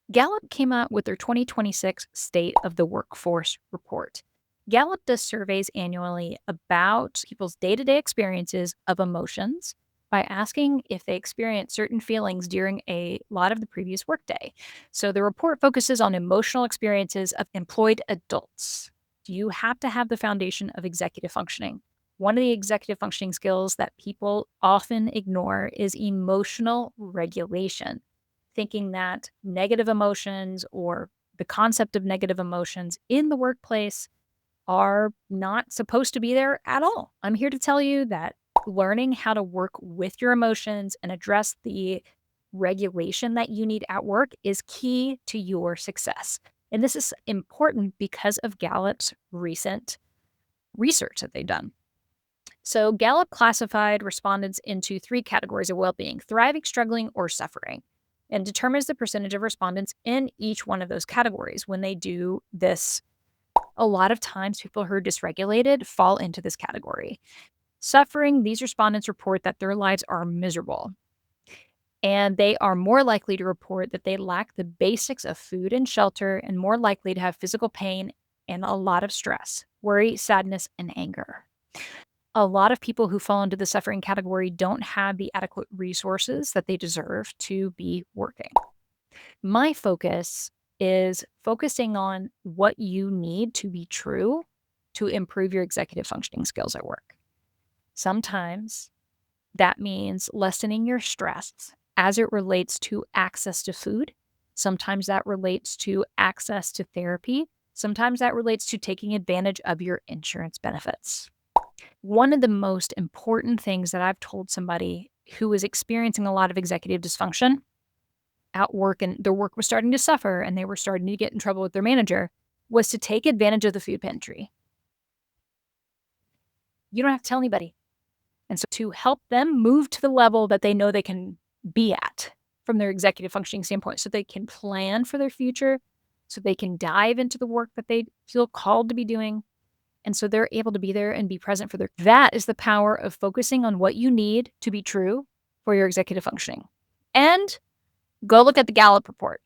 Gallup came out with their 2026 State of the Workforce report. Gallup does surveys annually about people's day to day experiences of emotions by asking if they experience certain feelings during a lot of the previous workday. So the report focuses on emotional experiences of employed adults. You have to have the foundation of executive functioning. One of the executive functioning skills that people often ignore is emotional regulation, thinking that negative emotions or the concept of negative emotions in the workplace are not supposed to be there at all. I'm here to tell you that learning how to work with your emotions and address the regulation that you need at work is key to your success. And this is important because of Gallup's recent research that they've done. So, Gallup classified respondents into three categories of well being: thriving, struggling, or suffering, and determines the percentage of respondents in each one of those categories. When they do this, a lot of times people who are dysregulated fall into this category. Suffering, these respondents report that their lives are miserable, and they are more likely to report that they lack the basics of food and shelter and more likely to have physical pain and a lot of stress, worry, sadness, and anger. A lot of people who fall into the suffering category don't have the adequate resources that they deserve to be working. My focus is focusing on what you need to be true to improve your executive functioning skills at work. Sometimes that means lessening your stress as it relates to access to food. Sometimes that relates to access to therapy. Sometimes that relates to taking advantage of your insurance benefits. One of the most important things that I've told somebody who was experiencing a lot of executive dysfunction at work and their work was starting to suffer and they were starting to get in trouble with their manager was to take advantage of the food pantry. You don't have to tell anybody. And so to help them move to the level that they know they can be at from their executive functioning standpoint, so they can plan for their future, so they can dive into the work that they feel called to be doing, and so they're able to be there and be present for their. That is the power of focusing on what you need to be true for your executive functioning. And go look at the Gallup report.